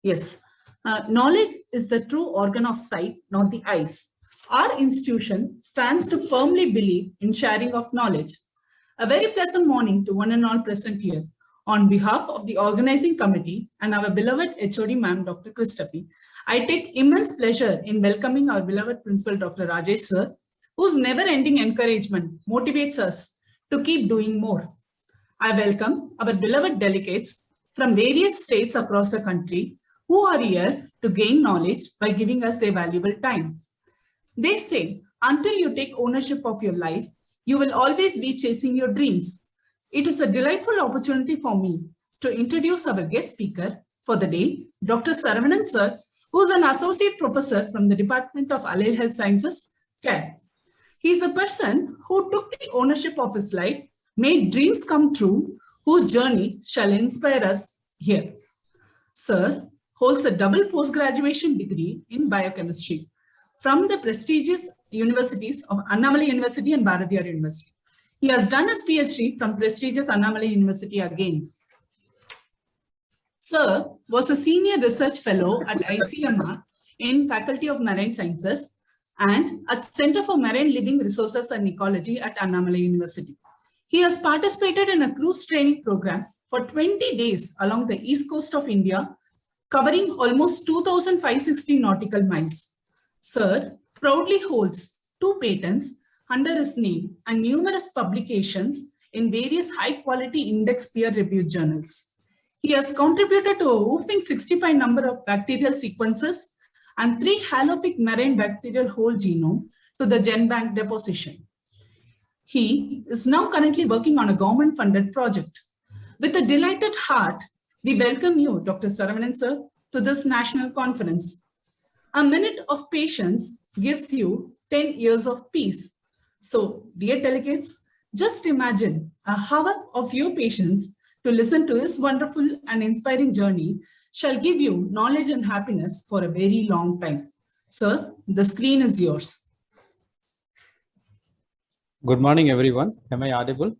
Yes, knowledge is the true organ of sight, not the eyes. Our institution stands to firmly believe in sharing of knowledge. A very pleasant morning to one and all present here. On behalf of the organizing committee and our beloved HOD ma'am, Dr. Christophe, I take immense pleasure in welcoming our beloved principal, Dr. Rajesh sir, whose never-ending encouragement motivates us to keep doing more. I welcome our beloved delegates from various states across the country who are here to gain knowledge by giving us their valuable time. They say, until you take ownership of your life, you will always be chasing your dreams. It is a delightful opportunity for me to introduce our guest speaker for the day, Dr. Saravanan sir, who is an associate professor from the Department of Allied Health Sciences, CARE. He is a person who took the ownership of his life, made dreams come true, whose journey shall inspire us here. Sir holds a double post-graduation degree in biochemistry from the prestigious universities of Annamalai University and Bharatiyar University. He has done his PhD from prestigious Annamalai University again. Sir was a senior research fellow at ICMR in Faculty of Marine Sciences and at Center for Marine Living Resources and Ecology at Annamalai University. He has participated in a cruise training program for 20 days along the east coast of India, covering almost 2,560 nautical miles. Sir proudly holds 2 patents under his name and numerous publications in various high-quality index peer-reviewed journals. He has contributed to a whopping 65 number of bacterial sequences and 3 halophic marine bacterial whole genome to the GenBank deposition. He is now currently working on a government-funded project. With a delighted heart, we welcome you, Dr. Saravanan sir, to this national conference. A minute of patience gives you 10 years of peace. So, dear delegates, just imagine a hour of your patience to listen to his wonderful and inspiring journey shall give you knowledge and happiness for a very long time. Sir, the screen is yours. Good morning, everyone. Am I audible?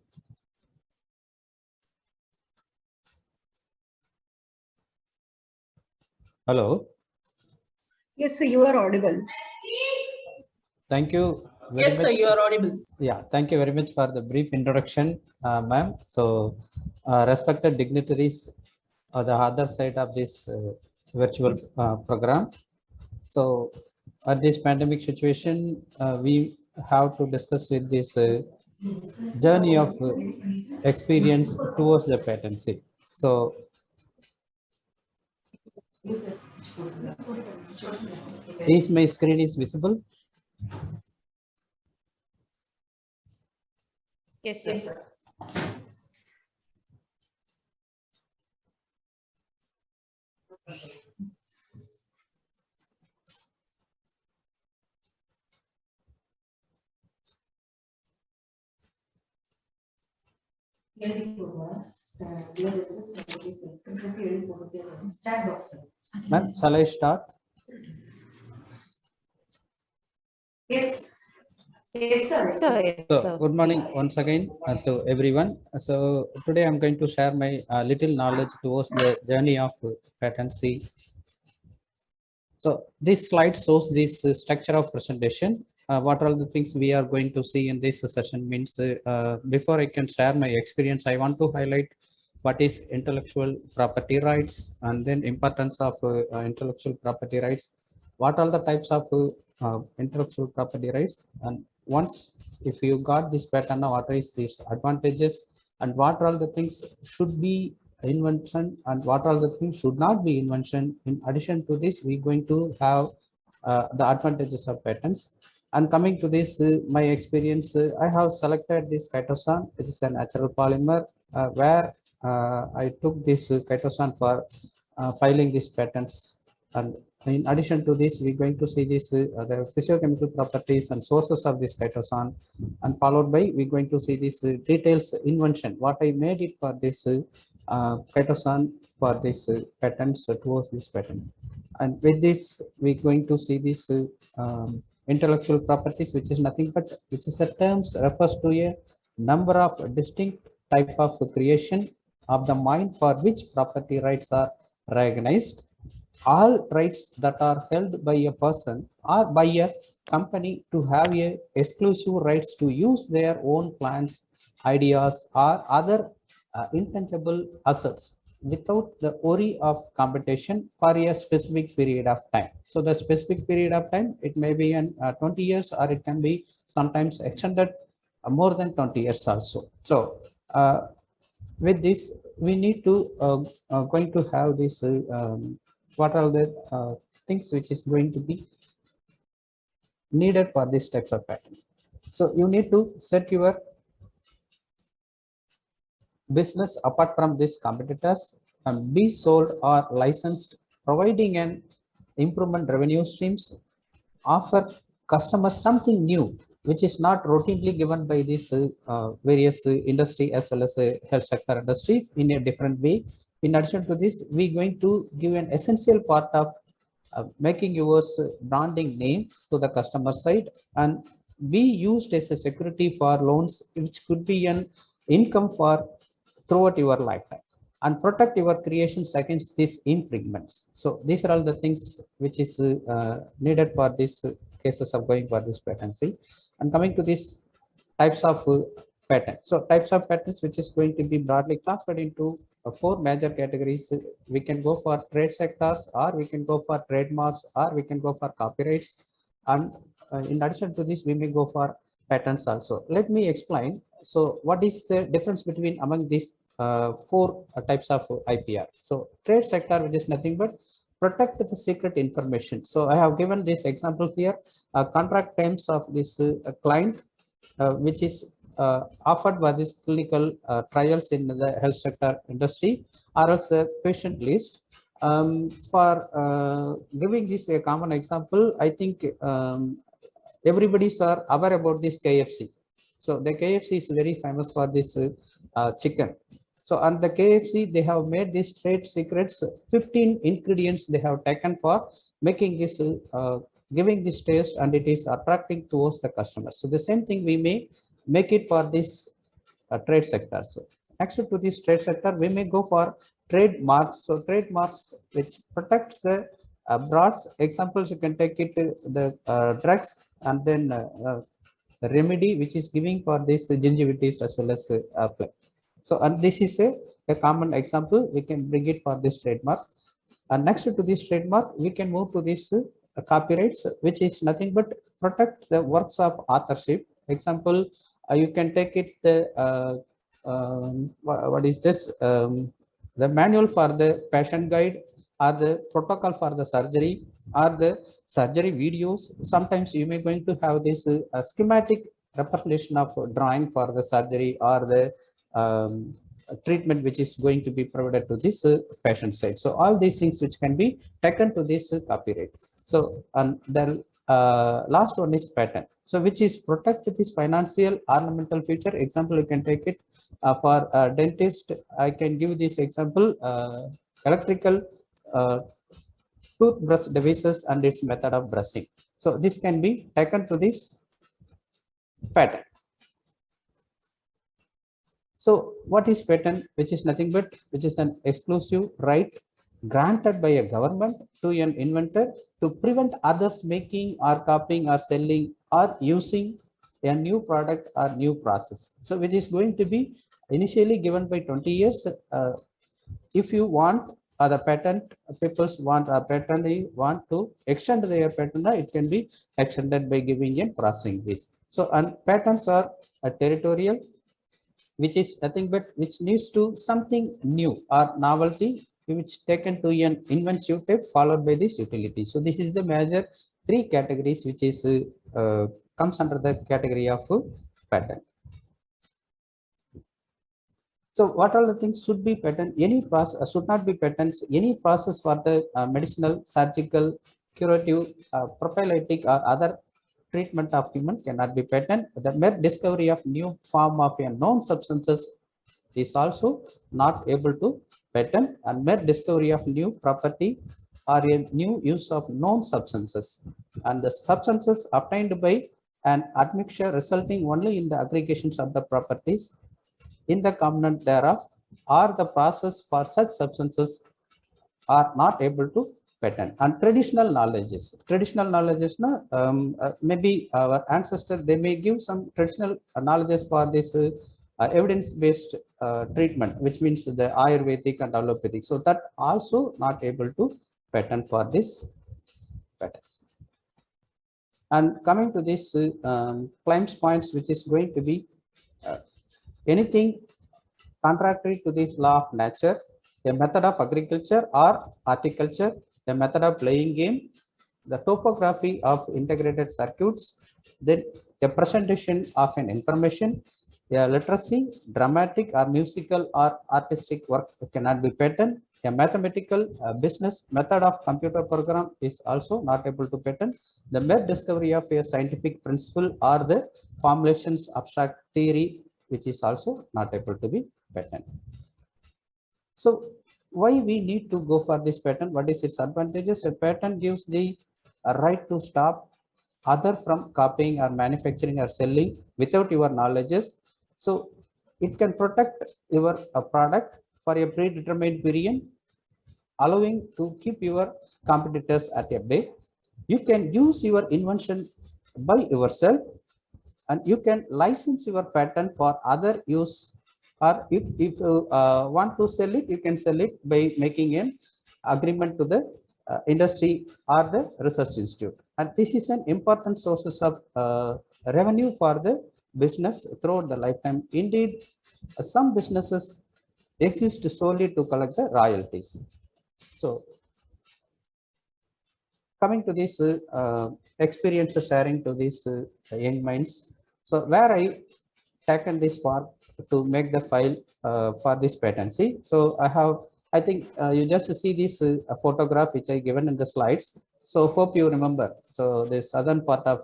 Hello. Yes, sir, you are audible. Thank you very Yes, much. sir, you are audible. Yeah, thank you very much for the brief introduction, ma'am. So, respected dignitaries on the other side of this virtual program. So, at this pandemic situation, we have to discuss with this journey of experience towards the patency. So, is my screen is visible? Yes, sir. Ma'am, shall I start? Yes. Yes, sir. Yes, So, good morning once again to everyone. So, today I'm going to share my little knowledge towards the journey of patency. So, this slide shows this structure of presentation. What are the things we are going to see in this session means before I can share my experience, I want to highlight what is intellectual property rights and then importance of intellectual property rights. What are the types of intellectual property rights, and once if you got this pattern, what is its advantages and what are the things should be invention and what are the things should not be invention. In addition to this, we're going to have the advantages of patents. And coming to this, my experience, I have selected this chitosan, which is a natural polymer, where I took this chitosan for filing these patents. And in addition to this, we're going to see this the physiochemical properties and sources of this chitosan, and followed by we're going to see this details invention, what I made it for this chitosan for this patents towards this patent. And with this, we're going to see this intellectual properties, which is nothing but which is a terms refers to a number of distinct type of creation of the mind for which property rights are recognized. all rights that are held by a person or by a company to have a exclusive rights to use their own plans, ideas, or other intangible assets without the worry of competition for a specific period of time. So the specific period of time, it may be in 20 years, or it can be sometimes extended more than 20 years also. So with this, we need to going to have this what are the things which is going to be needed for this types of patents. So you need to set your business apart from these competitors and be sold or licensed, providing an improvement revenue streams, offer customers something new, which is not routinely given by these various industry as well as health sector industries in a different way. In addition to this, we're going to give an essential part of making your branding name to the customer side and be used as a security for loans, which could be an income for throughout your lifetime, and protect your creations against these infringements. So these are all the things which is needed for these cases of going for this patency. And coming to these types of patents. So types of patents, which is going to be broadly classified into four major categories. We can go for trade sectors, or we can go for trademarks, or we can go for copyrights. And in addition to this, we may go for patents also. Let me explain. So what is the difference between among these four types of IPR? So trade sector, which is nothing but protect the secret information. So I have given this example here, contract terms of this client, which is offered by this clinical trials in the health sector industry, or else a patient list. For giving this a common example, I think everybody's are aware about this KFC. So the KFC is very famous for this chicken. So on the KFC, they have made these trade secrets, 15 ingredients they have taken for making this, giving this taste, and it is attracting towards the customers. So the same thing we may make it for this trade sector. So next to this trade sector, we may go for trademarks. So trademarks, which protects the broad examples, you can take it the drugs, and then remedy, which is giving for this gingivitis as well as plaque. So, and this is a common example. We can bring it for this trademark. And next to this trademark, we can move to this copyrights, which is nothing but protect the works of authorship. Example, you can take it the what is this? The manual for the patient guide, or the protocol for the surgery, or the surgery videos. Sometimes you may going to have this schematic representation of drawing for the surgery, or the treatment which is going to be provided to this patient side. So all these things which can be taken to this copyright. So and the last one is patent. So which is protect this financial ornamental feature. Example, you can take it for dentist. I can give this example, electrical toothbrush devices and its method of brushing. So this can be taken to this patent. So what is patent? Which is nothing but which is an exclusive right granted by a government to an inventor to prevent others making or copying or selling or using a new product or new process. So which is going to be initially given by 20 years. If you want the patent, people want a patent, they want to extend their patent, it can be extended by giving a processing fees. So and patents are territorial, which is nothing but which needs to something new or novelty, which taken to an inventive type followed by this utility. So this is the major three categories which is comes under the category of patent. So what are the things should be patent? Any process should not be patents. Any process for the medicinal, surgical, curative, prophylactic, or other treatment of human cannot be patent. The mere discovery of new form of a known substances is also not able to patent, and mere discovery of new property or a new use of known substances, and the substances obtained by an admixture resulting only in the aggregations of the properties in the component thereof, or the process for such substances are not able to patent. And traditional knowledges, no, maybe our ancestors, they may give some traditional knowledges for this evidence-based treatment, which means the Ayurvedic and allopathic. So that also not able to patent for this patents. And coming to this claims points, which is going to be anything contrary to this law of nature, a method of agriculture or horticulture, a method of playing game, the topography of integrated circuits, then a presentation of an information, a literacy, dramatic or musical or artistic work cannot be patent. A mathematical business method of computer program is also not able to patent. The mere discovery of a scientific principle or the formulations abstract theory, which is also not able to be patent. So why we need to go for this patent? What is its advantages? A patent gives the right to stop other from copying or manufacturing or selling without your knowledges. So it can protect your product for a predetermined period, allowing to keep your competitors at a bay. You can use your invention by yourself, and you can license your patent for other use, or if you want to sell it, you can sell it by making an agreement to the industry or the research institute. And this is an important source of revenue for the business throughout the lifetime. Indeed, some businesses exist solely to collect the royalties. So coming to this experience sharing to these young minds. So where I taken this part to make the file for this patency. So I think you just see this photograph which I given in the slides. So hope you remember. So the southern part of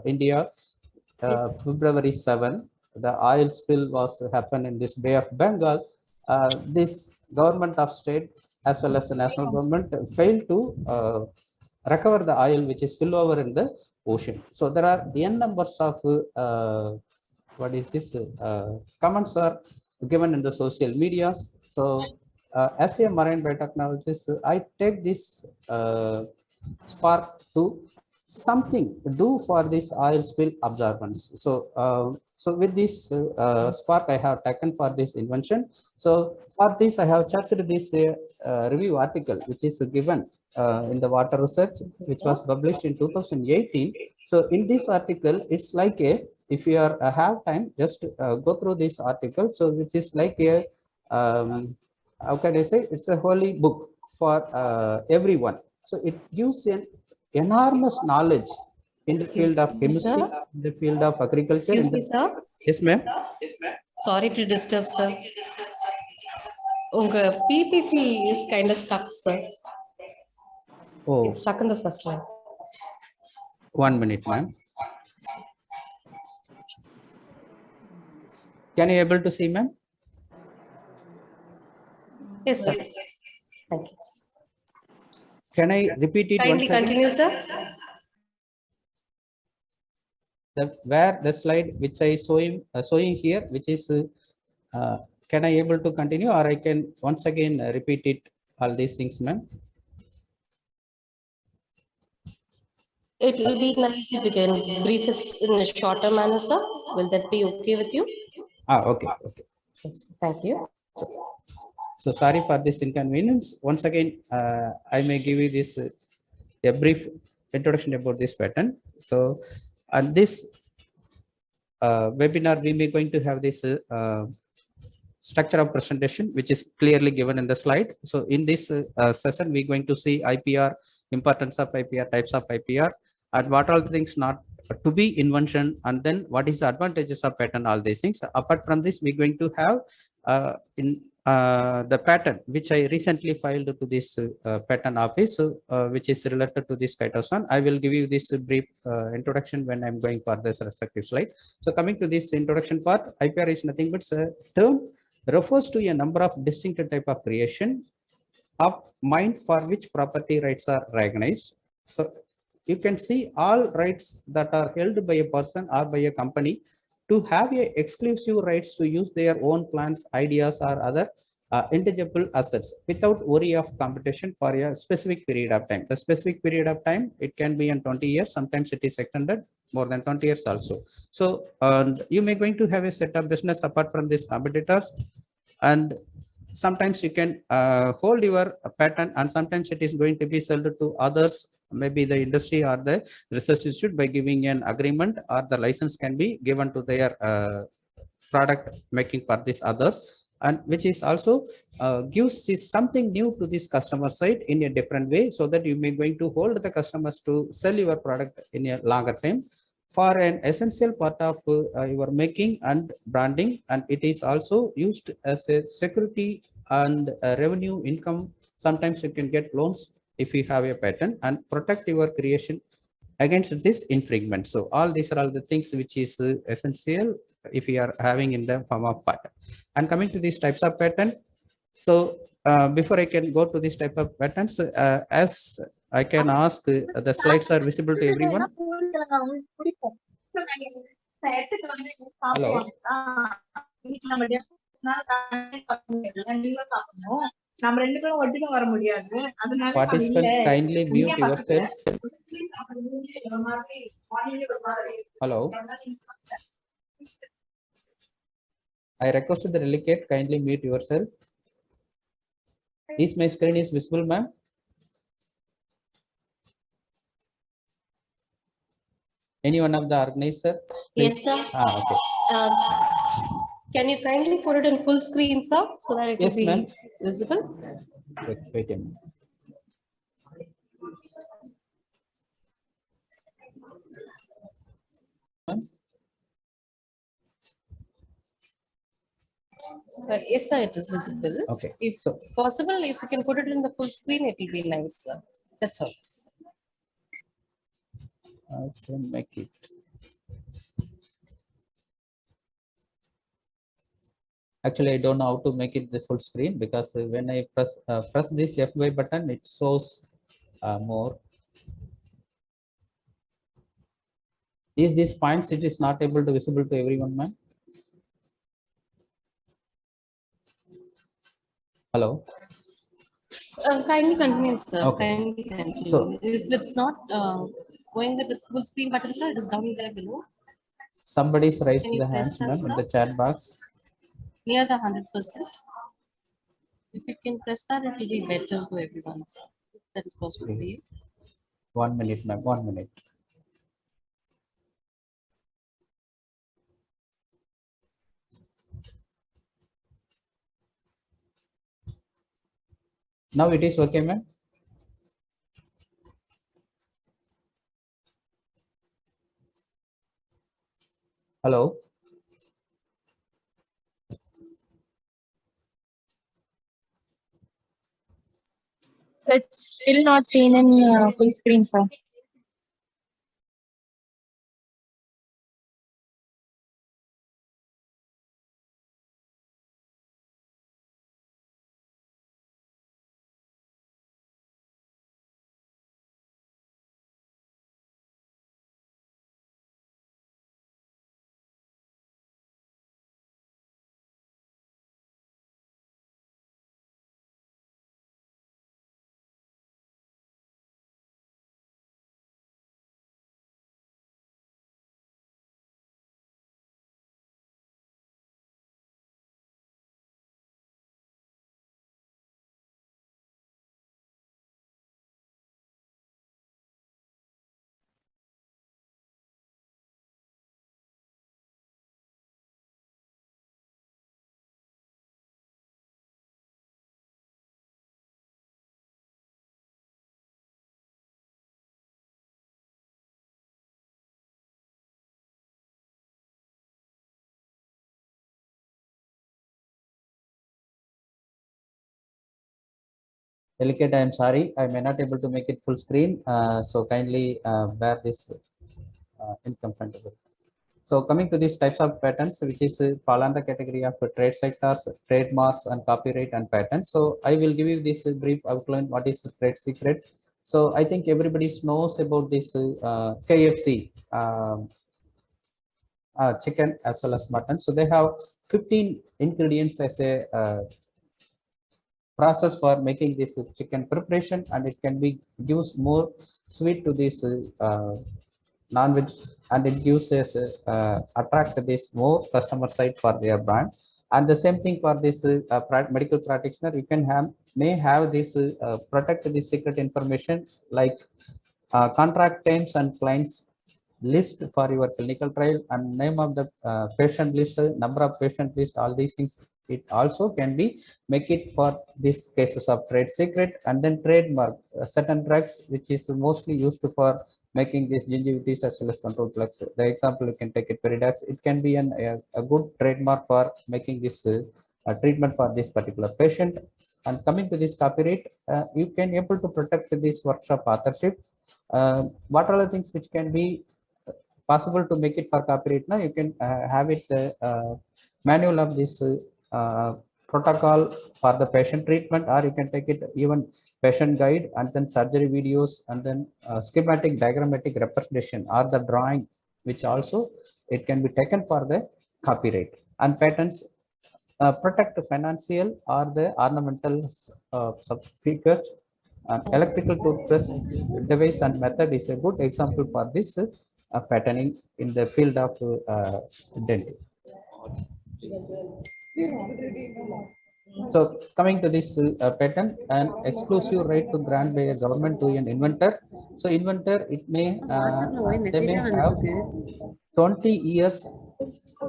India, February 7, the oil spill was happened in this Bay of Bengal. This government of state as well as the national government failed to recover the oil which is spill over in the ocean. So there are n numbers of what is this comments are given in the social medias. So as a marine biotechnologist, I take this spark to something do for this oil spill absorbance. So so with this spark I have taken for this invention. So for this I have charged this review article which is given in the water research, which was published in 2018. So in this article, it's like a, if you are have time, just go through this article. So which is like a how can I say, it's a holy book for everyone. So it gives an enormous knowledge in the field of chemistry, in the field of agriculture. Excuse me, sir. Yes, ma'am. Sorry to disturb, sir. Unga PPT is kind of stuck, sir. Oh, It's stuck in the first line. 1 minute, ma'am. Can you able to see, ma'am? Yes, sir. Thank you. Can I repeat it Kindly once again? continue, sir. Where the slide which I showing here, which is can I able to continue, or I can once again repeat it all these things, ma'am? It will be nice if you can brief us in a shorter manner, sir. Will that be okay with you? Okay. Yes, thank you. So sorry for this inconvenience. Once again, I may give you this a brief introduction about this pattern. So on this webinar, we may going to have this structure of presentation, which is clearly given in the slide. So in this session, we're going to see IPR, importance of IPR, types of IPR, and what are the things not to be invention, and then what is the advantages of patent, all these things. Apart from this, we're going to have the patent which I recently filed to this patent office, which is related to this chitosan. I will give you this brief introduction when I'm going for this respective slide. So coming to this introduction part, IPR is nothing but a term refers to a number of distinct type of creation of mind for which property rights are recognized. So you can see all rights that are held by a person or by a company to have a exclusive rights to use their own plans, ideas, or other intangible assets without worry of competition for a specific period of time. The specific period of time, it can be in 20 years, sometimes it is extended more than 20 years also. So you may going to have a set of business apart from these competitors, and sometimes you can hold your patent, and sometimes it is going to be sold to others, maybe the industry or the research institute, by giving an agreement, or the license can be given to their product making for these others, and which is also gives something new to this customer side in a different way, so that you may going to hold the customers to sell your product in a longer time for an essential part of your making and branding. And it is also used as a security and revenue income. Sometimes you can get loans if you have a patent, and protect your creation against this infringement. So all these are all the things which is essential if you are having in the form of patent. And coming to these types of patent, so before I can go to this type of patents, as I can ask, the slides are visible to everyone. Hello. Participants, kindly mute yourself. Hello. I requested the delegate, kindly mute yourself. Is my screen is visible, ma'am? Any one of the organizer? Yes, sir. Okay. Um, can you kindly put it in full screen, sir, so that it Yes, will ma'am. be visible? Wait a minute. Ma'am? Yes, sir, it is visible. Okay. If So possible, if you can put it in the full screen, it will be nice, sir. That's all. I can make it. Actually, I don't know how to make it the full screen, because when I press this F5 button, it shows more. Is this points it is not able to visible to everyone, ma'am? Hello. Kindly continue, sir. Okay. Kindly continue. So If it's not going with the full screen button, sir, it is down there below. somebody's raised Can you the press hands, that, ma'am, in sir? the chat box. Near the 100%. If you can press that, it will be better to everyone, sir. If that is possible for you. 1 minute, ma'am. 1 minute. Now it is okay, ma'am. Hello. It's still not seen in full screen, sir. Delicate, I am sorry, I may not able to make it full screen. So kindly bear this incomfortable. So coming to these types of patents, which is fall under the category of trade sectors, trademarks, and copyright and patents. So I will give you this brief outline. What is trade secret? So I think everybody knows about this KFC chicken as well as mutton. So they have 15 ingredients as a process for making this chicken preparation, and it can be gives more sweet to this non-veg, and it gives us attract this more customer side for their brand. And the same thing for this medical practitioner, you can have may have this protect the secret information like contract terms and clients list for your clinical trial, and name of the patient list, number of patient list, all these things. It also can be make it for these cases of trade secret. And then trademark certain drugs which is mostly used for making these gingivitis as well as control plex. The example you can take it Peridax. It can be a good trademark for making this treatment for this particular patient. And coming to this copyright, you can able to protect this workshop authorship. What are the things which can be possible to make it for copyright? Now you can have it manual of this protocol for the patient treatment, or you can take it even patient guide, and then surgery videos, and then schematic diagrammatic representation or the drawing, which also it can be taken for the copyright. And patents protect the financial or the ornamental sub features. Electrical toothbrush device and method is a good example for this patenting in the field of dental. So coming to this patent, an exclusive right to grant by a government to an inventor. So inventor, it may they may have 20 years.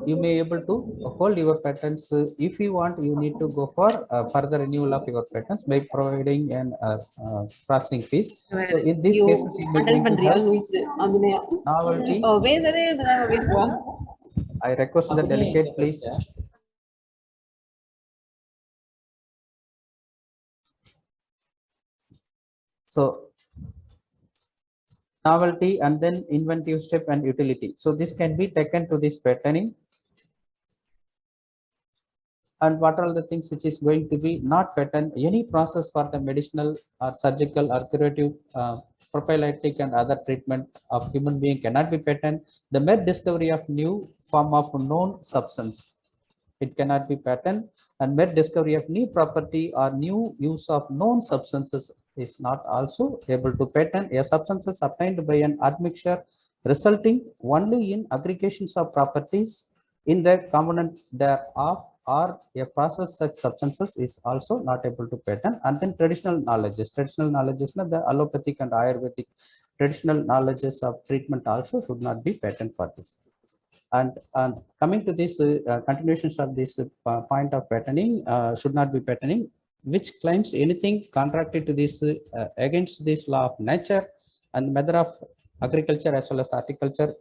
You may able to hold your patents. If you want, you need to go for further renewal of your patents by providing an processing fees. So in these cases, you may going to have novelty. I request the delegate, please. So novelty, and then inventive step and utility. So this can be taken to this patenting. And what are the things which is going to be not patent? Any process for the medicinal or surgical or curative, prophylactic and other treatment of human being cannot be patent. The mere discovery of new form of known substance, it cannot be patent. And mere discovery of new property or new use of known substances is not also able to patent. A substances obtained by an admixture resulting only in aggregations of properties in the component thereof, or a process such substances is also not able to patent. And then traditional knowledges, the allopathic and ayurvedic traditional knowledges of treatment also should not be patent for this. And coming to this continuations of this point of patenting, should not be patenting, which claims anything contracted to this against this law of nature and method of agriculture as well as horticulture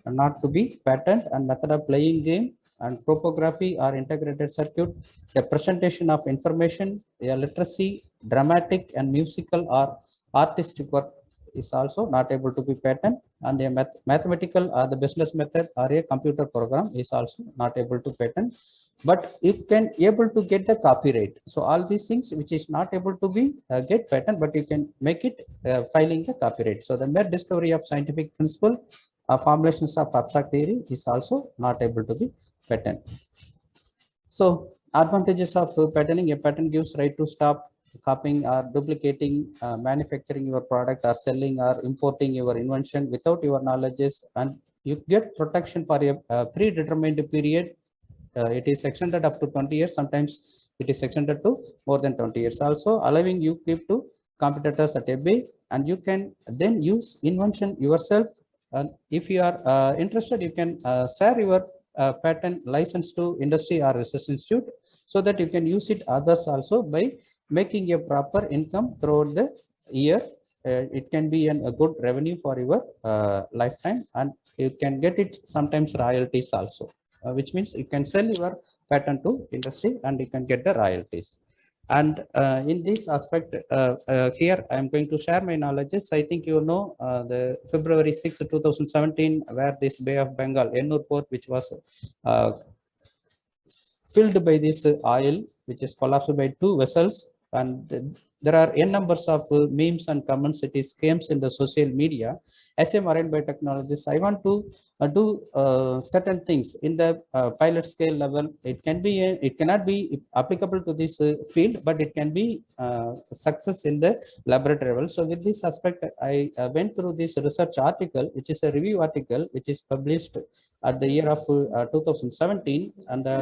not to be patent. And method of playing game and topography or integrated circuit, the presentation of information, a literacy, dramatic and musical or artistic work is also not able to be patent. And a mathematical or the business method or a computer program is also not able to patent, but you can able to get the copyright. So all these things which is not able to be get patent, but you can make it filing the copyright. So the mere discovery of scientific principle, formulations of abstract theory is also not able to be patent. So advantages of patenting: a patent gives right to stop copying or duplicating, manufacturing your product or selling or importing your invention without your knowledge, and you get protection for a predetermined period. It is extended up to 20 years. Sometimes it is extended to more than 20 years also, allowing you keep to competitors at a bay, and you can then use invention yourself. And if you are interested, you can share your patent license to industry or research institute, so that you can use it others also by making a proper income throughout the year. It can be a good revenue for your lifetime, and you can get it sometimes royalties also, which means you can sell your patent to industry and you can get the royalties. And in this aspect, here I am going to share my knowledges. I think you know the February 6, 2017, where this Bay of Bengal, Ennur port, which was filled by this oil, which is collapsed by two vessels. and there are n numbers of memes and comments, it is scams in the social media. As a marine biotechnologist, I want to do certain things in the pilot scale level. It can be it cannot be applicable to this field, but it can be success in the laboratory level. So with this aspect, I went through this research article, which is a review article, which is published at the year of 2017, and the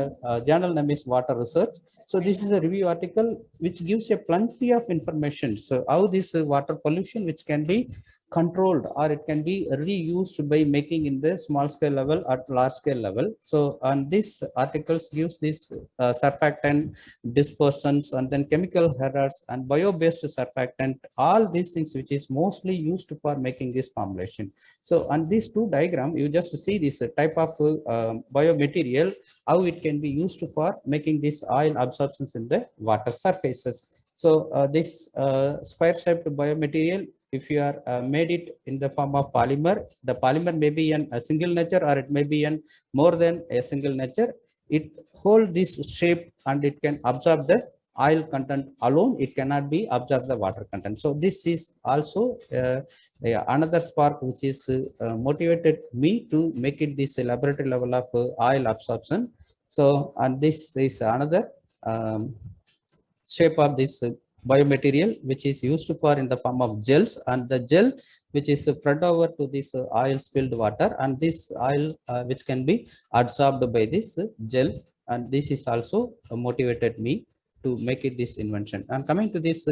journal name is Water Research. So this is a review article which gives a plenty of information. So how this water pollution, which can be controlled or it can be reused by making in the small scale level at large scale level. So and this articles gives this surfactant dispersants and then chemical errors and bio-based surfactant, all these things which is mostly used for making this formulation. So on these two diagram, you just see this type of biomaterial, how it can be used for making this oil absorptions in the water surfaces. So this square shaped biomaterial, if you are made it in the form of polymer, the polymer may be in a single nature or it may be in more than a single nature. It hold this shape and it can absorb the oil content alone. It cannot be absorb the water content. So this is also another spark which is motivated me to make it this laboratory level of oil absorption. So and this is another shape of this biomaterial which is used for in the form of gels, and the gel which is spread over to this oil spilled water, and this oil which can be absorbed by this gel, and this is also motivated me to make it this invention. And coming to this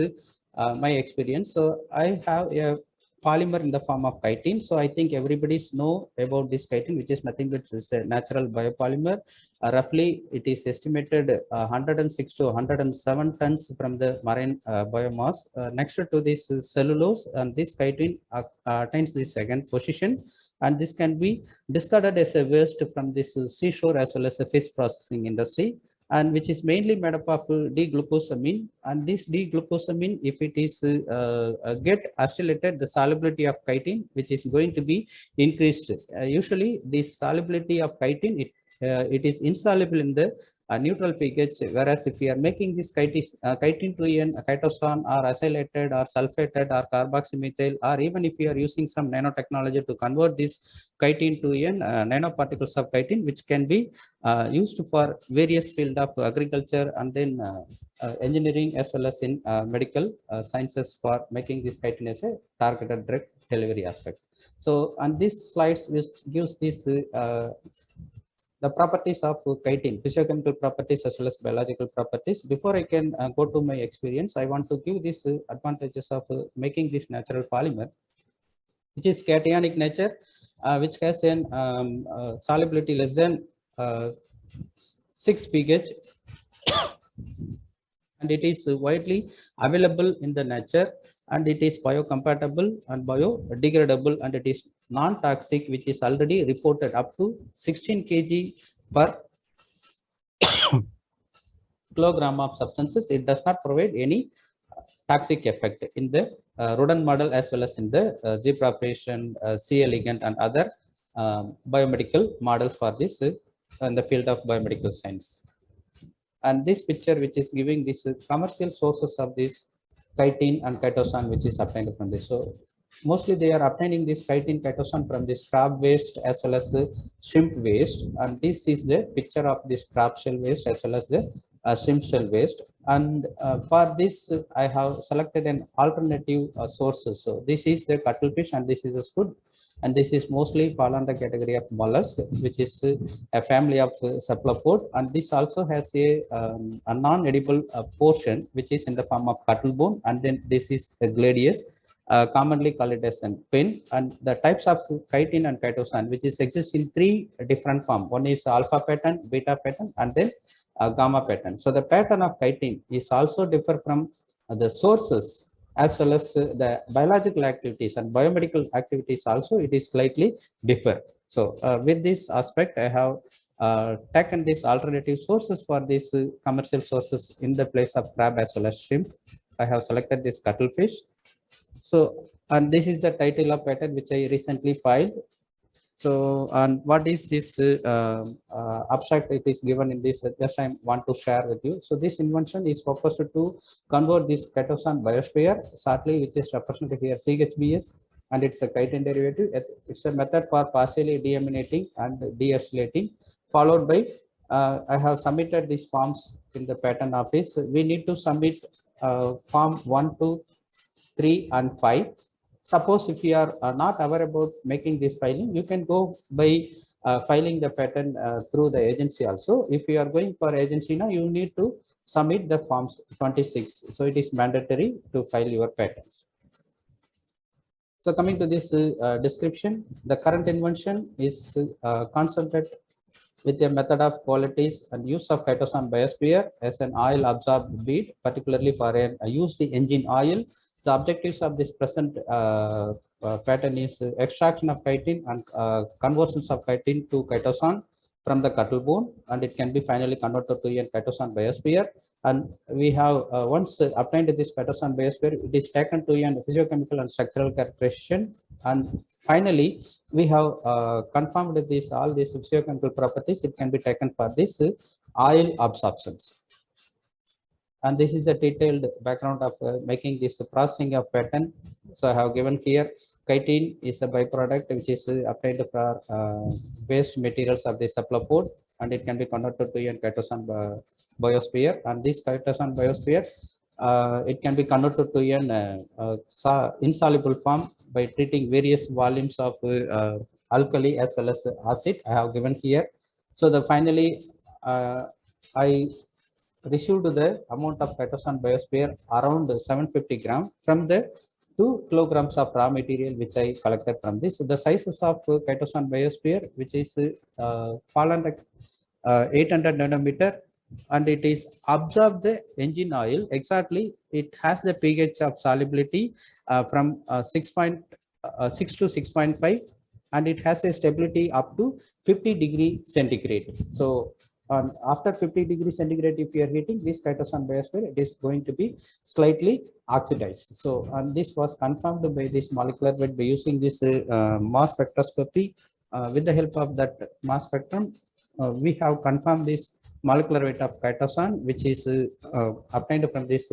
my experience, so I have a polymer in the form of chitin. So I think everybody's know about this chitin, which is nothing but is a natural biopolymer. Roughly, it is estimated 106 to 107 tons from the marine biomass. Next to this cellulose, and this chitin attains the second position, and this can be discarded as a waste from this seashore as well as a fish processing industry, and which is mainly made up of D-glucosamine. And this D-glucosamine, if it is get acylated, the solubility of chitin, which is going to be increased. Usually, this solubility of chitin, it is insoluble in the neutral pH, whereas if we are making this chitin to an chitosan or acylated or sulfated or carboxymethyl, or even if we are using some nanotechnology to convert this chitin to an nanoparticles of chitin, which can be used for various field of agriculture and then engineering as well as in medical sciences for making this chitin as a targeted drug delivery aspect. So on this slides which gives this the properties of chitin, physiochemical properties as well as biological properties. Before I can go to my experience, I want to give these advantages of making this natural polymer, which is cationic nature, which has an solubility less than 6 pH, and it is widely available in the nature, and it is biocompatible and biodegradable, and it is non-toxic, which is already reported up to 16 kg per kilogram of substances. It does not provide any toxic effect in the rodent model as well as in the zebra patient, C. elegans, and other biomedical models for this in the field of biomedical science. And this picture, which is giving this commercial sources of this chitin and chitosan, which is obtained from this. So mostly they are obtaining this chitin chitosan from this crab waste as well as shrimp waste, and this is the picture of this crab shell waste as well as the shrimp shell waste. And for this I have selected an alternative sources. So this is the cuttlefish and this is the squid, and this is mostly fall under the category of mollusk, which is a family of cephalopod, and this also has a non-edible portion which is in the form of cuttle bone, and then this is a gladius, commonly called it as an pin. And the types of chitin and chitosan, which is exist in 3 different forms. One is alpha pattern, beta pattern, and then gamma pattern. So the pattern of chitin is also differ from the sources as well as the biological activities and biomedical activities also, it is slightly differ. So with this aspect, I have taken these alternative sources for these commercial sources in the place of crab as well as shrimp. I have selected this cuttlefish. So, and this is the title of patent which I recently filed. So, and what is this abstract it is given in this, just I want to share with you. So this invention is purposed to convert this Katosan biosphere shortly, which is represented here CHBS, and it's a chitin derivative. It's a method for partially deaminating and de-acylating, followed by I have submitted these forms in the patent office. We need to submit form 1, 2, 3 and 5. Suppose if you are not aware about making this filing, you can go by filing the patent through the agency also. If you are going for agency now, you need to submit the forms 26. So it is mandatory to file your patents. So coming to this description, the current invention is concentrated with a method of qualities and use of Katosan biosphere as an oil absorbed bead, particularly for a used engine oil. The objectives of this present pattern is extraction of chitin and conversions of chitin to chitosan from the cattle bone, and it can be finally converted to a chitosan biosphere. And we have once obtained this chitosan biosphere, it is taken to a physiochemical and structural characterization, and finally we have confirmed this all these physiochemical properties. It can be taken for this oil absorptions. And this is a detailed background of making this processing of pattern. So I have given here chitin is a byproduct which is obtained for waste materials of the cephalopods, and it can be converted to a chitosan biosphere. And this chitosan biosphere it can be converted to an insoluble form by treating various volumes of alkali as well as acid. I have given here. So the finally I received the amount of chitosan biosphere around 750 gram from the 2 kilograms of raw material which I collected from this. The sizes of chitosan biosphere, which is fallen 800 nanometer, and it is absorbed the engine oil. Exactly, it has the pH of solubility from 6.6 to 6.5, and it has a stability up to 50 degree centigrade. So after 50 degrees centigrade, if you are heating this chitosan biosphere, it is going to be slightly oxidized. So and this was confirmed by this molecular weight by using this mass spectroscopy. With the help of that mass spectrum, we have confirmed this molecular weight of chitosan, which is obtained from this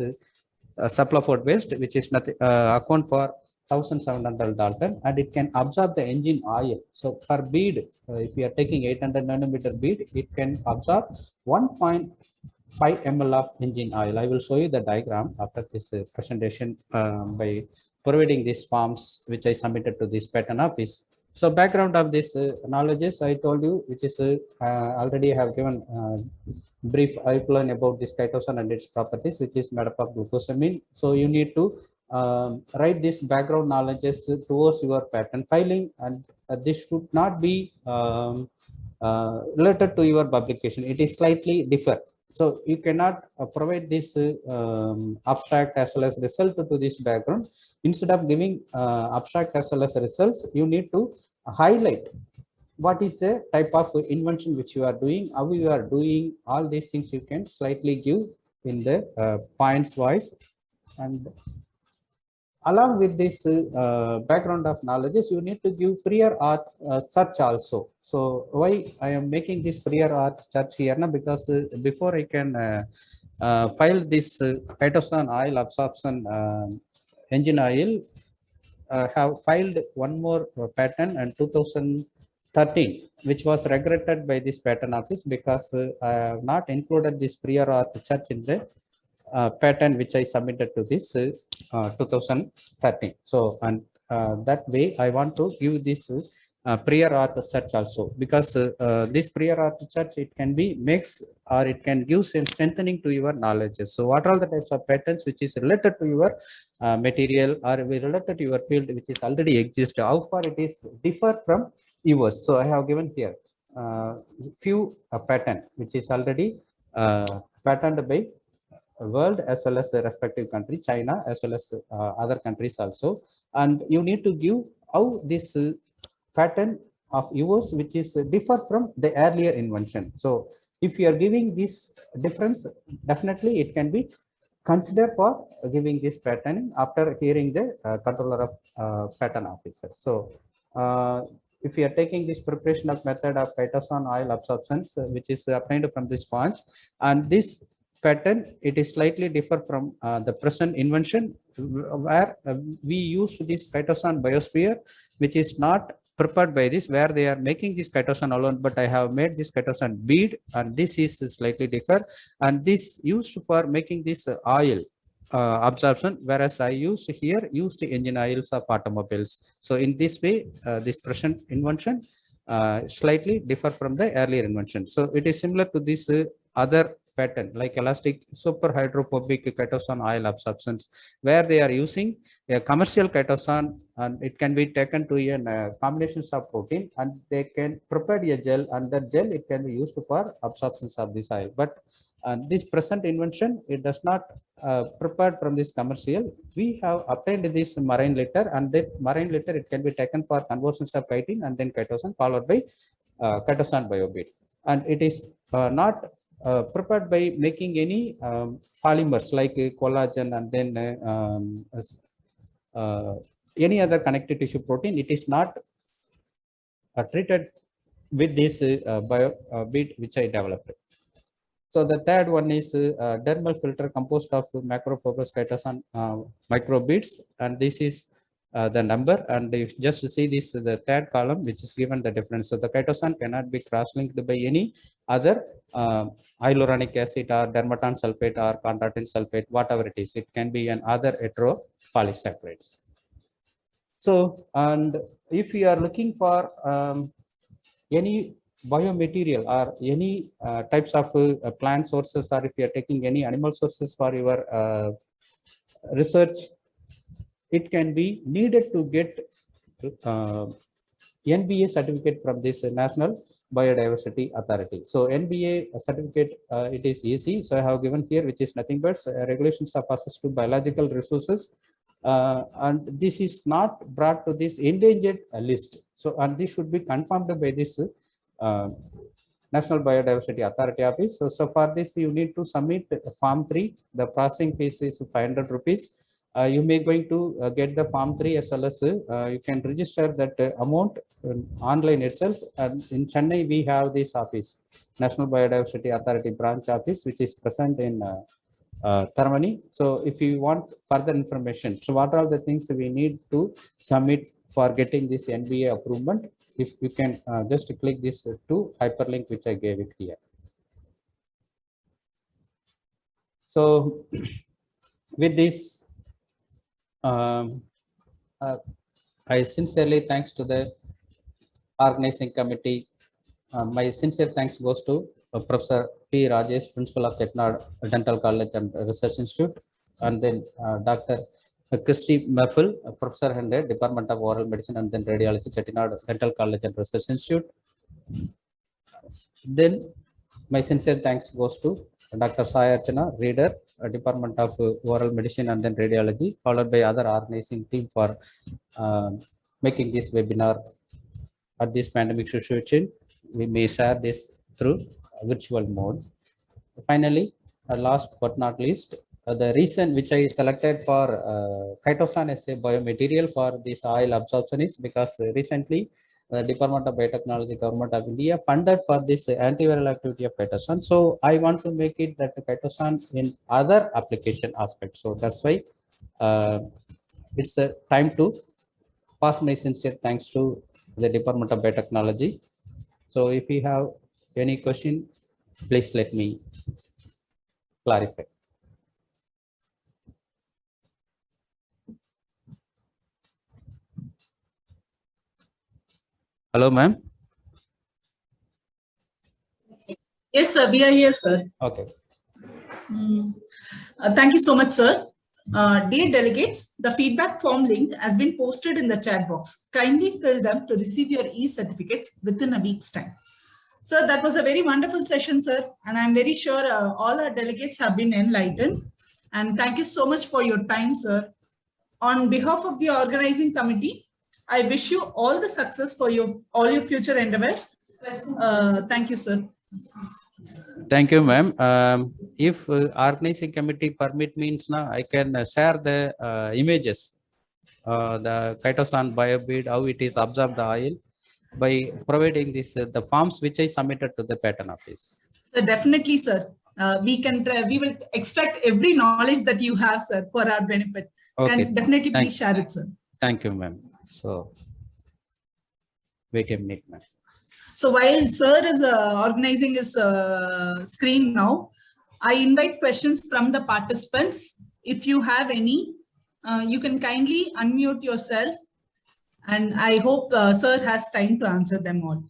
cephalopod waste, which is nothing account for 1700 Dalton, and it can absorb the engine oil. So per bead, if you are taking 800 nanometer bead, it can absorb 1.5 ml of engine oil. I will show you the diagram after this presentation by providing these forms which I submitted to this patent office. So background of this knowledges I told you, which is already have given brief outline about this chitosan and its properties, which is made up of glucosamine. So you need to write this background knowledges towards your patent filing, and this should not be related to your publication. It is slightly different. So you cannot provide this abstract as well as result to this background. Instead of giving abstract as well as results, you need to highlight what is the type of invention which you are doing, how you are doing. All these things you can slightly give in the points wise. And along with this background of knowledges, you need to give prior art search also. So why I am making this prior art search here now, because before I can file this chitosan oil absorption engine oil, have filed one more patent in 2013, which was regretted by this patent office because I have not included this prior art search in the patent which I submitted to this 2013. So, and that way I want to give this prior art search also, because this prior art search, it can be makes or it can give some strengthening to your knowledge. So what are the types of patents which is related to your material or related to your field which is already exist, how far it is differ from yours. So I have given here few patent which is already patented by world as well as the respective country, China as well as other countries also. And you need to give how this pattern of yours which is differ from the earlier invention. So if you are giving this difference, definitely it can be considered for giving this pattern after hearing the controller of patent officer. So if you are taking this preparation of method of chitosan oil absorption, which is obtained from the sponge, and this pattern, it is slightly differ from the present invention, where we used this chitosan biosphere, which is not prepared by this, where they are making this chitosan alone, but I have made this chitosan bead, and this is slightly differ, and this used for making this oil absorption, whereas I used engine oils of automobiles. So in this way, this present invention slightly differ from the earlier invention. So it is similar to this other pattern like elastic super hydrophobic chitosan oil absorptions, where they are using a commercial chitosan, and it can be taken to a combinations of protein, and they can prepare a gel, and that gel it can be used for absorptions of this oil. But this present invention, it does not prepared from this commercial. We have obtained this marine litter, and that marine litter it can be taken for conversions of chitin and then chitosan, followed by chitosan biobid, and it is not prepared by making any polymers like collagen and then any other connective tissue protein. It is not treated with this bio bead which I developed. So the third one is dermal filter composed of macrofibrous chitosan microbeads, and this is the number, and you just see this the third column which is given the difference. So the chitosan cannot be cross-linked by any other hyaluronic acid or dermatan sulfate or chondroitin sulfate, whatever it is. It can be an other heteropolysaccharides. So, and if you are looking for any biomaterial or any types of plant sources, or if you are taking any animal sources for your research, it can be needed to get NBA certificate from this National Biodiversity Authority. So NBA certificate, it is easy. So I have given here, which is nothing but regulations of access to biological resources. And this is not brought to this endangered list. So, and this should be confirmed by this National Biodiversity Authority office. So for this, you need to submit Form 3. The processing fees is 500 rupees. You may going to get the Form 3 as well as you can register that amount online itself. And in Chennai, we have this office, National Biodiversity Authority branch office, which is present in Taramani. So if you want further information, so what are the things we need to submit for getting this NBA approval? If you can just click this to hyperlink which I gave it here. So with this, I sincerely thanks to the organizing committee. My sincere thanks goes to Professor P. Rajesh, Principal of Chettinad Dental College and Research Institute, and then Dr. Christy Meffel, Professor Head, Department of Oral Medicine and then Radiology, Chettinad Dental College and Research Institute. Then my sincere thanks goes to Dr. Sayarchana, Reader, Department of Oral Medicine and then Radiology, followed by other organizing team for making this webinar at this pandemic situation. We may share this through virtual mode. Finally, last but not least, the reason which I selected for chitosan as a biomaterial for this oil absorption is because recently the Department of Biotechnology, Government of India funded for this antiviral activity of chitosan. So I want to make it that chitosan in other application aspects. So that's why it's a time to pass my sincere thanks to the Department of Biotechnology. So if you have any question, please let me clarify. Hello, ma'am. Yes, sir. We are here, sir. Okay. Thank you so much, sir. Dear delegates, the feedback form link has been posted in the chat box. Kindly fill them to receive your e-certificates within a week's time. Sir, that was a very wonderful session, sir. And I'm very sure all our delegates have been enlightened. And thank you so much for your time, sir. On behalf of the organizing committee, I wish you all the success for all your future endeavors. Thank you, sir. Thank you, ma'am. If organizing committee permit means now, I can share the images, the chitosan biobead, how it is absorbed the oil, by providing this the forms which I submitted to the patent office. So definitely, sir. We will extract every knowledge that you have, sir, for our benefit. Okay. Can definitely Thank please share it, sir. Thank you, ma'am. So wait a minute, ma'am. So while sir is organizing his screen now, I invite questions from the participants. If you have any, you can kindly unmute yourself, and I hope sir has time to answer them all.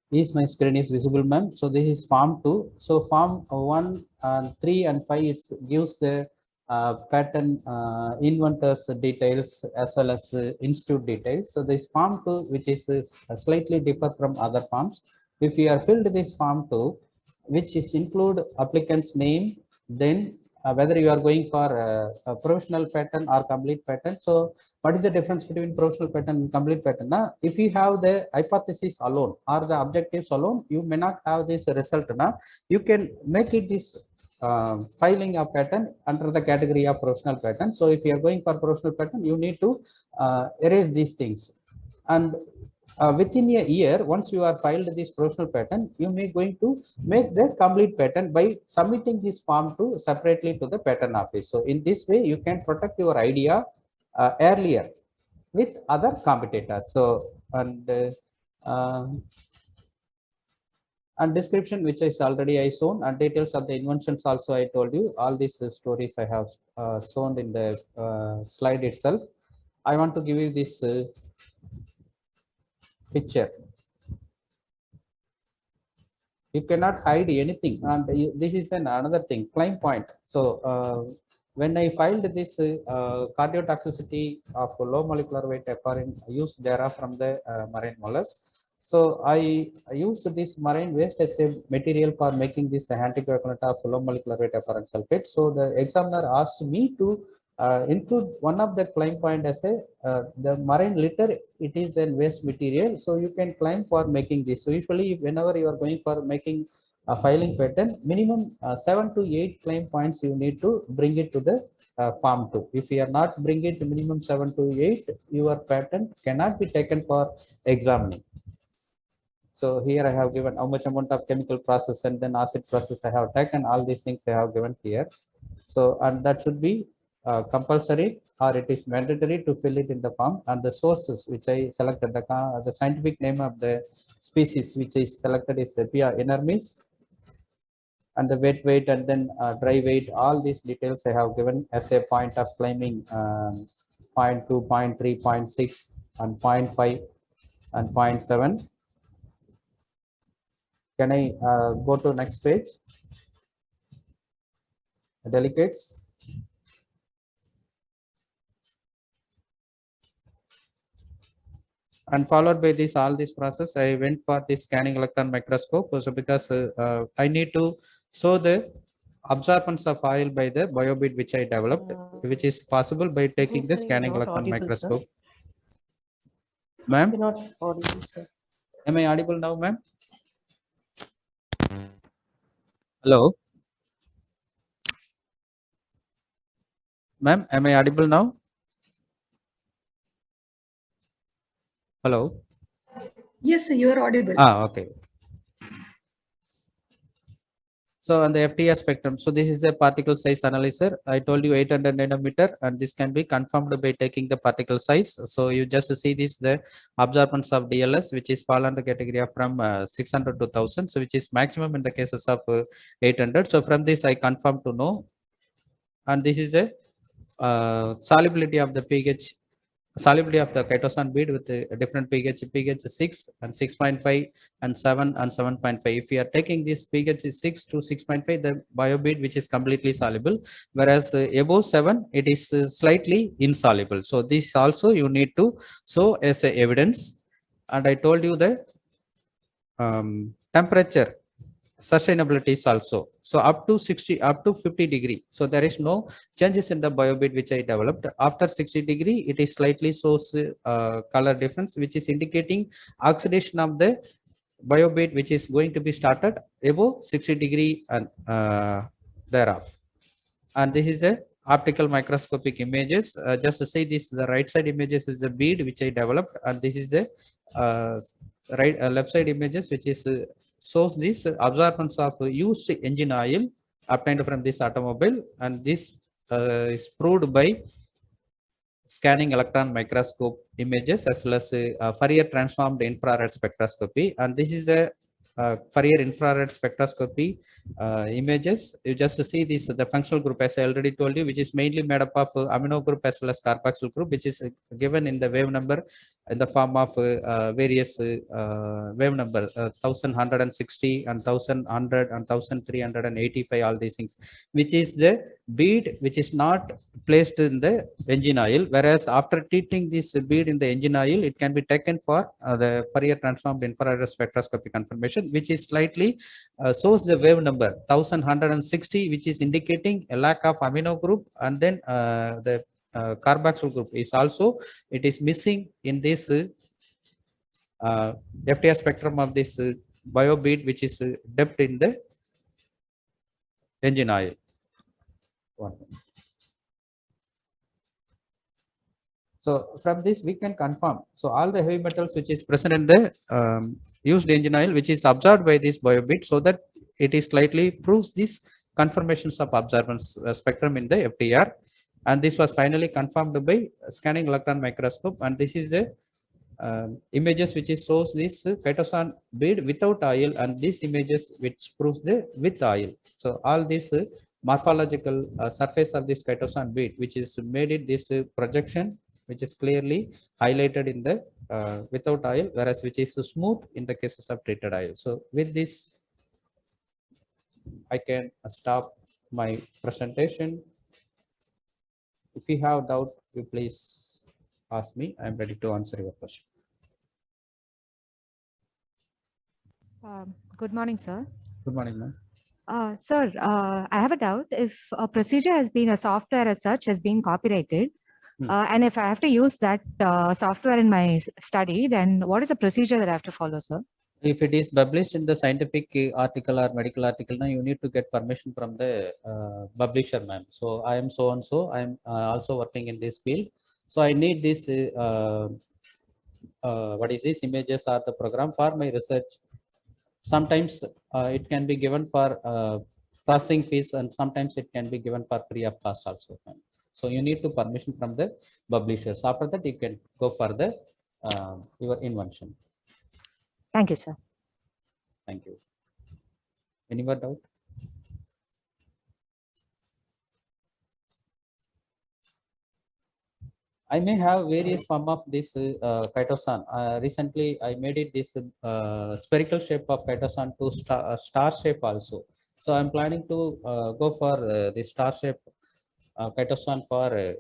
Is my screen is visible, ma'am? So this is form 2. So form 1 and 3 and 5, it gives the patent inventors details as well as institute details. So this form 2, which is slightly differ from other forms. If you are filled this form 2, which is include applicant's name, then whether you are going for a professional patent or complete patent. So what is the difference between professional patent and complete patent? Now, if you have the hypothesis alone or the objectives alone, you may not have this result. Now, you can make it this filing of patent under the category of professional patent. So if you are going for professional patent, you need to erase these things. And within a year, once you are filed this professional patent, you may going to make the complete patent by submitting this form to separately to the patent office. So in this way, you can protect your idea earlier with other competitors. So and description, which is already I shown, and details of the inventions also I told you. All these stories I have shown in the slide itself. I want to give you this picture. You cannot hide anything, and this is another thing, claim point. So when I filed this cardiotoxicity of low molecular weight heparin used data from the marine mollusk. So I used this marine waste as a material for making this anticoagulant of low molecular weight heparin sulfate. So the examiner asked me to include one of the claim point as a the marine litter. It is a waste material, so you can claim for making this. So usually whenever you are going for making a filing patent, minimum 7 to 8 claim points you need to bring it to the form 2. If you are not bring it to minimum 7 to 8, your patent cannot be taken for examining. So here I have given how much amount of chemical process and then acid process I have taken. All these things I have given here. So, and that should be compulsory, or it is mandatory to fill it in the form. And the sources which I selected, the scientific name of the species which is selected is Pia inermis, and the wet weight and then dry weight. All these details I have given as a point of claiming 0.2, 0.3, 0.6 and 0.5 and 0.7. Can I go to next page? Delegates. And followed by this, all this process, I went for this scanning electron microscope. So because I need to show the absorbance of oil by the biobead which I developed, which is possible by taking the scanning electron microscope. Ma'am? Not audible, sir. Am I audible now, ma'am? Hello? Ma'am, am I audible now? Hello? Yes, sir, you are audible. Okay. So on the FTR spectrum, so this is a particle size analyzer. I told you 800 nanometer, and this can be confirmed by taking the particle size. So you just see this, the absorbance of DLS, which is fall under the category of from 600 to 1000, so which is maximum in the cases of 800. So from this I confirm to know, and this is a solubility of the pH, solubility of the chitosan bead with a different pH 6 and 6.5 and 7 and 7.5. If you are taking this pH 6 to 6.5, the biobead which is completely soluble, whereas above 7 it is slightly insoluble. So this also you need to show as a evidence. And I told you the temperature sustainabilities also. So up to 60, up to 50 degree. So there is no changes in the biobit which I developed. After 60 degree, it is slightly shows color difference, which is indicating oxidation of the biobit, which is going to be started above 60 degree and thereof. And this is the optical microscopic images. Just to say this, the right side images is the bead which I developed, and this is the left side images which is shows this absorbance of used engine oil obtained from this automobile, and this is proved by scanning electron microscope images as well as Fourier transformed infrared spectroscopy. And this is a Fourier infrared spectroscopy images. You just see this, the functional group, as I already told you, which is mainly made up of amino group as well as carboxyl group, which is given in the wave number in the form of various wave number 1160 and 1100 and 1385, all these things, which is the bead which is not placed in the engine oil, whereas after treating this bead in the engine oil, it can be taken for the Fourier transformed infrared spectroscopy confirmation, which is slightly shows the wave number 1160, which is indicating a lack of amino group, and then the carboxyl group is also, it is missing in this FTR spectrum of this bio bead, which is dipped in the engine oil. So from this we can confirm. So all the heavy metals which is present in the used engine oil, which is absorbed by this bio bead, so that it is slightly proves this confirmations of absorbance spectrum in the FTR. And this was finally confirmed by scanning electron microscope. And this is the images which is shows this chitosan bead without oil, and these images which proves the with oil. So all this morphological surface of this chitosan bead, which is made it this projection, which is clearly highlighted in the without oil, whereas which is smooth in the cases of treated oil. So with this, I can stop my presentation. If you have doubt, you please ask me. I am ready to answer your question. Good morning, sir. Good morning, ma'am. Sir, I have a doubt. If a procedure has been, a software as such has been copyrighted, and if I have to use that software in my study, then what is the procedure that I have to follow, sir? If it is published in the scientific article or medical article, now you need to get permission from the publisher, ma'am. So I am so and so. I am also working in this field. So I need this. What is this images or the program for my research? Sometimes it can be given for processing fees, and sometimes it can be given for free of cost also. So you need to permission from the publishers. After that, you can go for the your invention. Thank you, sir. Thank you. Any more doubt? I may have various form of this chitosan. Recently, I made it this spherical shape of chitosan to star shape also. So I'm planning to go for the star shape chitosan for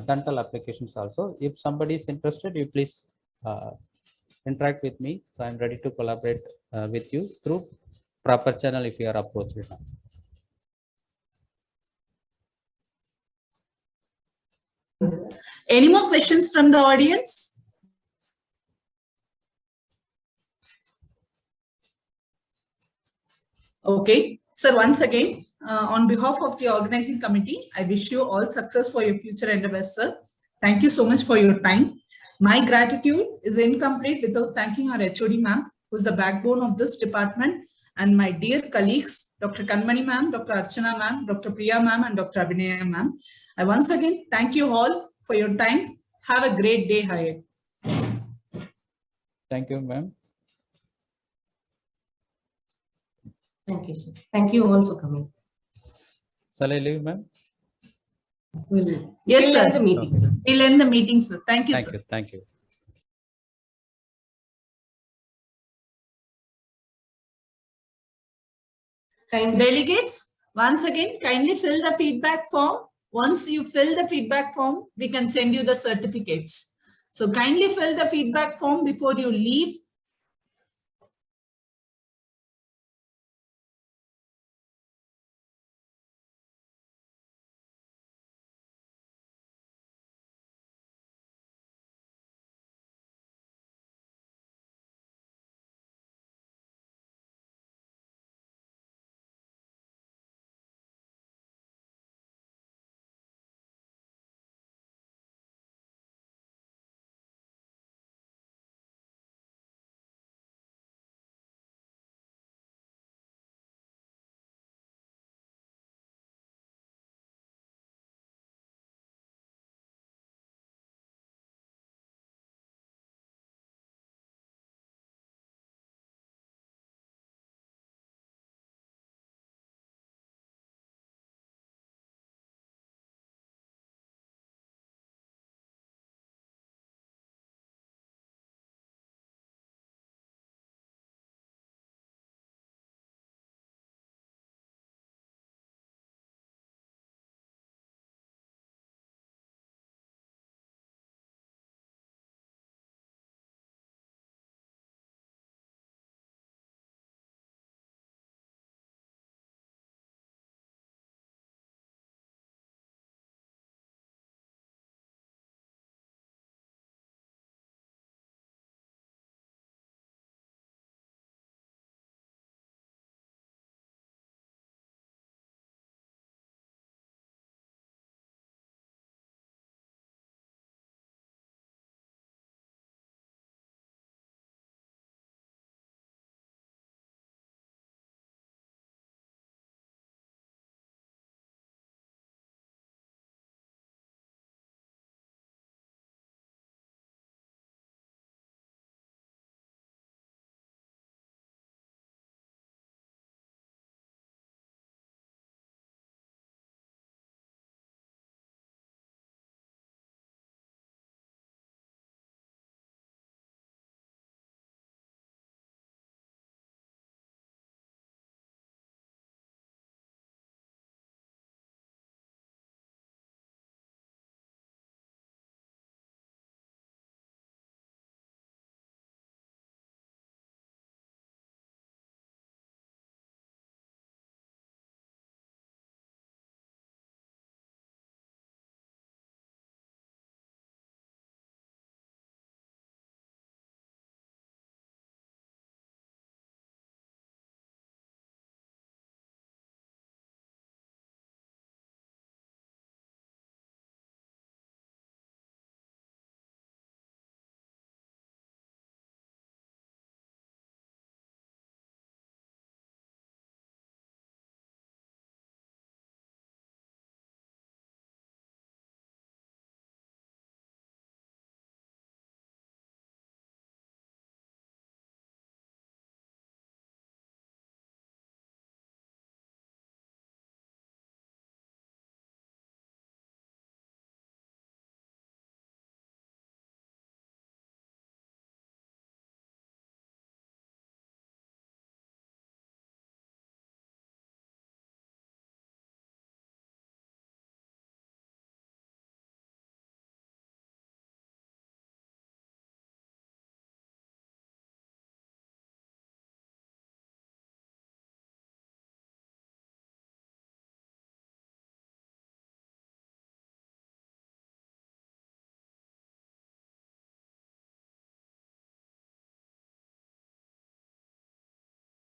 dental applications also. If somebody is interested, you please interact with me. So I'm ready to collaborate with you through proper channel if you are approached. Any more questions from the audience? Okay. Sir, once again, on behalf of the organizing committee, I wish you all success for your future endeavors, sir. Thank you so much for your time. My gratitude is incomplete without thanking our HOD ma'am, who's the backbone of this department, and my dear colleagues, Dr. Kanmani ma'am, Dr. Archana ma'am, Dr. Priya ma'am, and Dr. Abhinaya ma'am. I once again thank you all for your time. Have a great day ahead. Thank you, ma'am. Thank you, sir. Thank you all for coming. Shall I leave, ma'am? Yes, sir. End the meeting, sir. We'll end the meeting, sir. Thank you, Thank sir. you. Thank you. Delegates, once again, kindly fill the feedback form. Once you fill the feedback form, we can send you the certificates. So kindly fill the feedback form before you leave